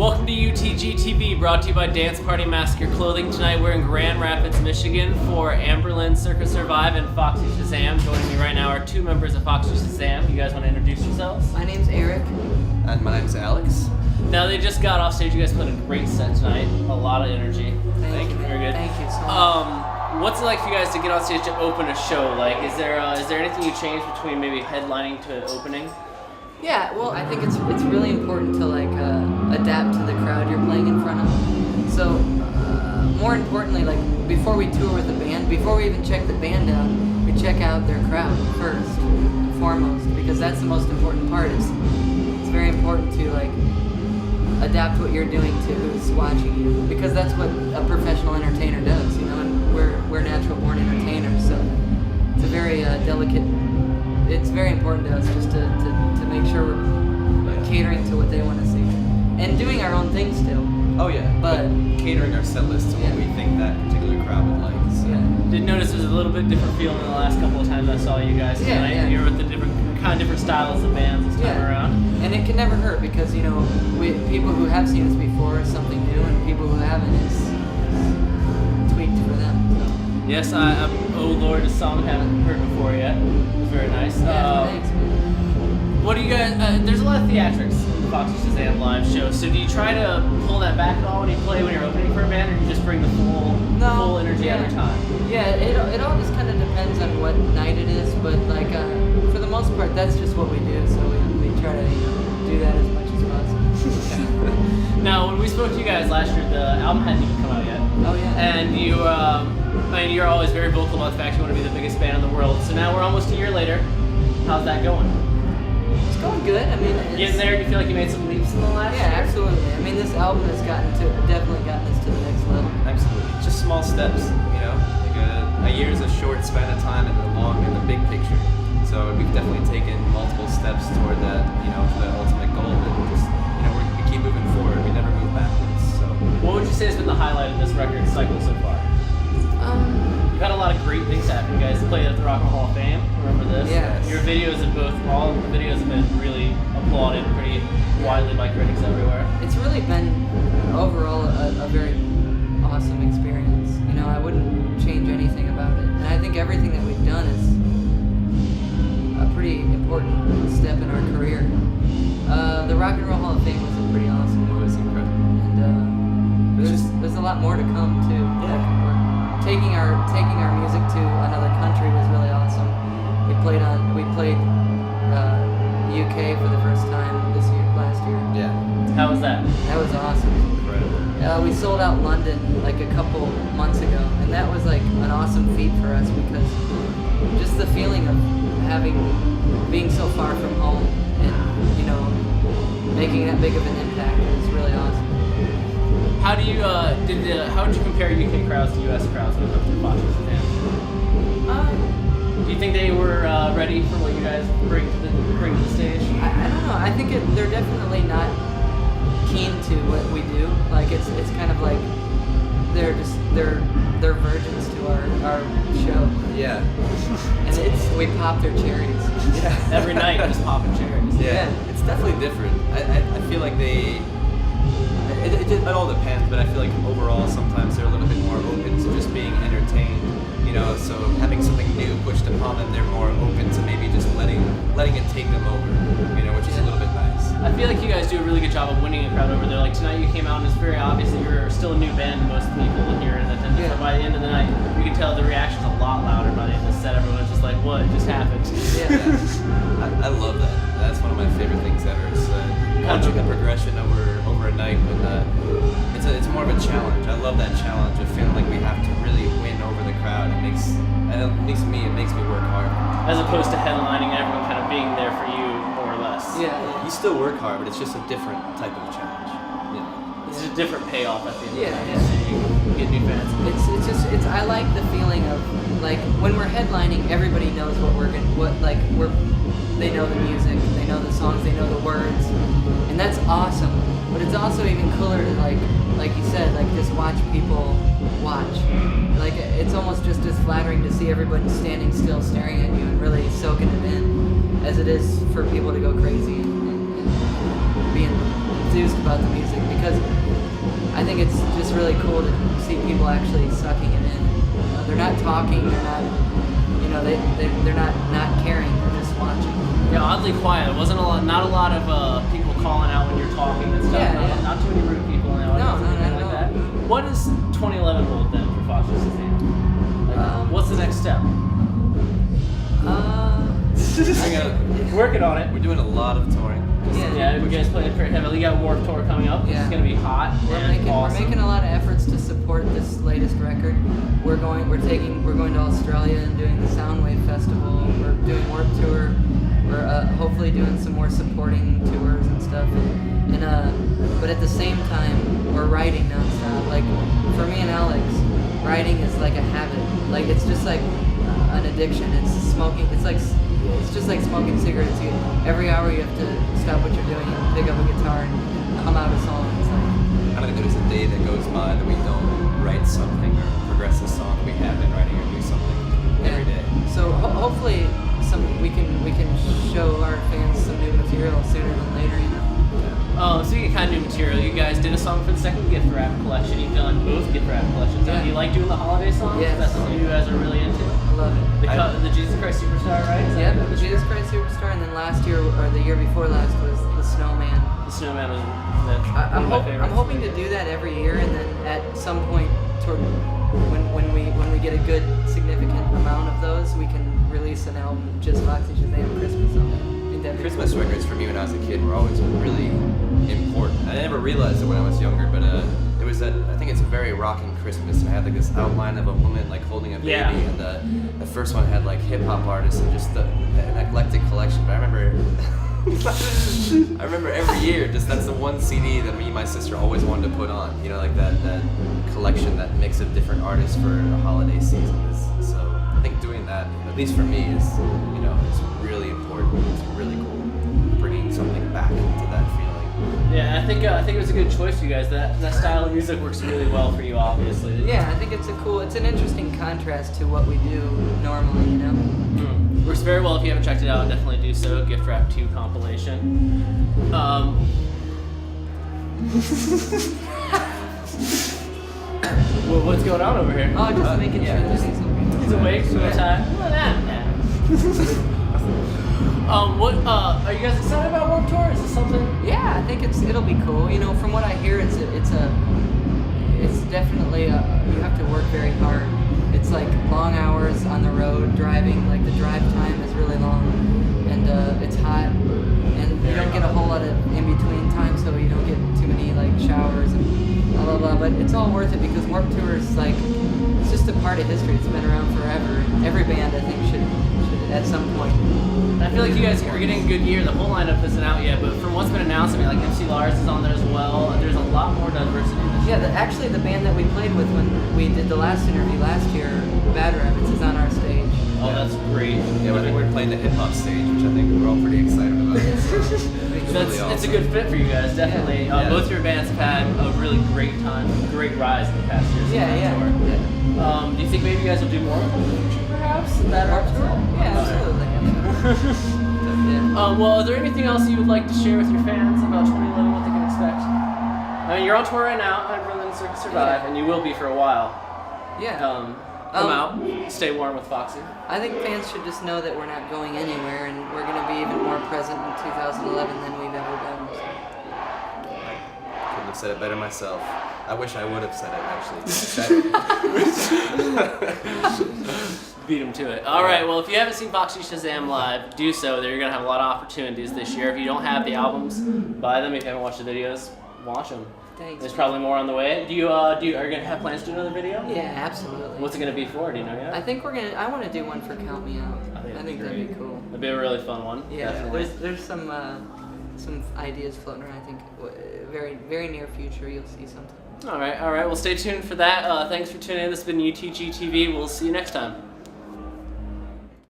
Welcome to UTG TV, brought to you by Dance Party Massacre Clothing. Tonight we're in Grand Rapids, Michigan for Anberlin and Circa Survive and Foxy Shazam. Joining me right now are two members of Foxy Shazam. You guys want to introduce yourselves? My name's Eric. And my name's Alex. Now they just got off stage. You guys put a great set tonight. A lot of energy. Thank you. Very good. Thank you so much. What's it like for you guys to get on stage to open a show? Like, is there anything you changed between maybe headlining to opening? Yeah, well, I think it's really important to adapt to the crowd you're playing in front of. So, more importantly, like before we tour with the band, before we even check the band out, we check out their crowd first and foremost, because that's the most important part. It's very important to adapt what you're doing to who's watching you, because that's what a professional entertainer does, you know. And we're natural born entertainers, so it's a very delicate. It's very important to us just to make sure we're catering to what they want to see and doing our own thing still. Oh yeah, but catering our set list to what we think that particular crowd would like. So. Yeah. Did notice there's a little bit different feel than the last couple of times I saw you guys tonight. Yeah. You're with the different styles of bands this time around. And it can never hurt, because people who have seen us before is something new, and people who haven't is tweaked for them. So. Yes, Oh Lord, a song I haven't heard before yet. It was very nice. Yeah, thanks, man. What do you guys? There's a lot of theatrics in the Foxy Shazam live show. So do you try to pull that back at all when you play, when you're opening for a band, or do you just bring the full energy every time? Yeah, it all just kind of depends on what night it is, but for the most part, that's just what we do. So we try to do that as much as possible. Now, when we spoke to you guys last year, the album hadn't even come out yet. Oh yeah. And you're always very vocal about the fact you want to be the biggest band in the world. So now we're almost a year later. How's that going? It's going good. I mean, Getting there. Do you feel like you made some leaps in the last year? Yeah, absolutely. I mean, this album has definitely gotten us to the next level. Absolutely. Just small steps, you know. Like a year is a short span of time in the big picture. So we've definitely taken multiple steps toward that, to that ultimate goal. And just, we keep moving forward. We never move backwards. So. What would you say has been the highlight of this record cycle so far? You've had a lot of great things happen. You guys played at the Rock and Roll Hall of Fame. Remember this? Yes. Your videos all the videos have been really applauded pretty widely by critics everywhere. It's really been overall a very awesome experience. I wouldn't change anything about it. And I think everything that we've done is a pretty important step in our career. The Rock and Roll Hall of Fame was pretty awesome. It was incredible. And there's a lot more to come too. Yeah. Taking our music to another country was really awesome. We played UK for the first time last year. Yeah. How was that? That was awesome. Incredible. We sold out London a couple months ago, and that was an awesome feat for us, because just the feeling of being so far from home and making that big of an impact is really awesome. How do you how would you compare UK crowds to US crowds when it comes to Foxy Shazam? Do you think they were ready for what you guys bring to the stage? I don't know. I think they're definitely not keen to what we do. It's kind of like they're virgins to our show. Yeah. And we pop their cherries. Yeah. Every night, just popping cherries. Yeah. It's definitely different. I feel like it all depends, but I feel like overall sometimes they're a little bit more open to just being entertained, so having something new pushed upon them, they're more open to maybe just letting it take them over, which is a little bit nice. I feel like you guys do a really good job of winning a crowd over there. Like tonight you came out and it's very obvious that you're still a new band to most people here in attendance. Yeah. So by the end of the night, you can tell the reaction's a lot louder by the end of the set. Everyone's just like, what just happened? Yeah. I love that. That's one of my favorite things ever. It's watching the progression over a night, but it's more of a challenge. I love that challenge of feeling like we have to really win over the crowd. It makes me work hard. As opposed to headlining and everyone kind of being there for you, more or less. Yeah. You still work hard, but it's just a different type of challenge. It's a different payoff at the end of the Yeah, night. So you get new fans. I like the feeling of when we're headlining, everybody knows they know the music, they know the songs, they know the words, and that's awesome. But it's also even cooler to like you said, just watch people watch. It's almost just as flattering to see everybody standing still, staring at you, and really soaking it in, as it is for people to go crazy and being enthused about the music because I think it's just really cool to see people actually sucking it in. They're not talking, they're not, they're not caring, they're just watching. Yeah, oddly quiet. It wasn't not a lot of people calling out when you're talking and stuff. Yeah, Not too many rude people in the audience. No, anything not like at all. that. What does 2011 hold then for Foxy Shazam? Like, what's the next step? Working on it. We're doing a lot of touring. Yeah, you guys playing pretty heavily. You got Warped Tour coming up, which is going to be hot and awesome. We're making a lot of efforts to support this latest record. We're going to Australia and doing the Soundwave Festival. We're doing Warped Tour. We're hopefully doing some more supporting tours and stuff. But at the same time, we're writing nonstop. Like for me and Alex, writing is like a habit. Like it's just like an addiction. It's smoking. It's just like smoking cigarettes. Every hour you have to stop what you're doing and pick up a guitar and hum out a song. It's like I don't think there's a day that goes by that we don't write something or progress a song we have been writing or do something every day. So hopefully we can show our fans some new material sooner than later. Speaking of kind of new material, you guys did a song for the second gift wrap collection. You've done both gift wrap collections. Yeah. Do you like doing the holiday songs? Yes. That's something you guys are really into? I love it. The Jesus Christ Superstar, right? Yeah, the Jesus Christ Superstar, and then last year, or the year before last, was the Snowman. The Snowman was I'm one of my favorites. I'm hoping to do that every year, and then at some point, when we get a good significant amount of those, we can release an album, just Foxy Shazam Christmas album. Christmas records for me when I was a kid were always really important. I never realized it when I was younger, but it was I think it's a very rocking Christmas, and I had like this outline of a woman like holding a baby, and the first one had like hip hop artists and just an eclectic collection. But I remember every year, that's the one CD that me and my sister always wanted to put on. Like that collection, that mix of different artists for a holiday season. So I think doing that, at least for me, is it's really important. It's really cool, bringing something back into that feeling. Yeah, I think it was a good choice for you guys. That style of music works really well for you, obviously. Yeah, I think it's an interesting contrast to what we do normally, Works very well. If you haven't checked it out, definitely do so. Gift Wrap 2 compilation. What's going on over here? Oh, just making sure that he's awake for the time. What are you guys excited about Warped Tour? Is this something? Yeah, I think it'll be cool. From what I hear, it's definitely you have to work very hard. It's like long hours on the road driving. Like the drive time is really long, and it's hot, and you don't get a whole lot of in between time, so you don't get too many like showers and blah blah blah. But it's all worth it because Warped Tour is like it's just a part of history. It's been around forever. Every band I think should at some point. I feel like you guys are getting a good year. The whole lineup isn't out yet, but from what's been announced, like MC Lars is on there as well. There's a lot more diversity this year. Yeah, actually the band that we played with when we did the last interview last year, Bad Rabbits, is on our stage. Oh, that's great. Yeah, I think we're playing the hip hop stage, which I think we're all pretty excited about. It's a good fit for you guys, definitely. Yeah. Both your bands have had a really great time, great rise in the past years. Yeah. Do you think maybe you guys will do more in the future, perhaps? That Yeah, absolutely. Well, is there anything else you would like to share with your fans about 2011, what they can expect? I mean, you're on tour right now, Anberlin and Circa Survive, and you will be for a while. Yeah. Come out, stay warm with Foxy. I think fans should just know that we're not going anywhere, and we're going to be even more present in 2011 than we've ever done. So. Couldn't have said it better myself. I wish I would have said it, actually. Beat him to it. All right, well, if you haven't seen Foxy Shazam live, do so. You're going to have a lot of opportunities this year. If you don't have the albums, buy them. If you haven't watched the videos, watch them. Thanks. There's probably more on the way. Are you going to have plans to do another video? Yeah, absolutely. What's it going to be for? Do you know yet? I think I want to do one for Count Me Out. I think that'd be cool. It'd be a really fun one. Yeah, definitely. there's some ideas floating around. I think very, very near future you'll see something. All right. Well, stay tuned for that. Thanks for tuning in. This has been UTG TV. We'll see you next time.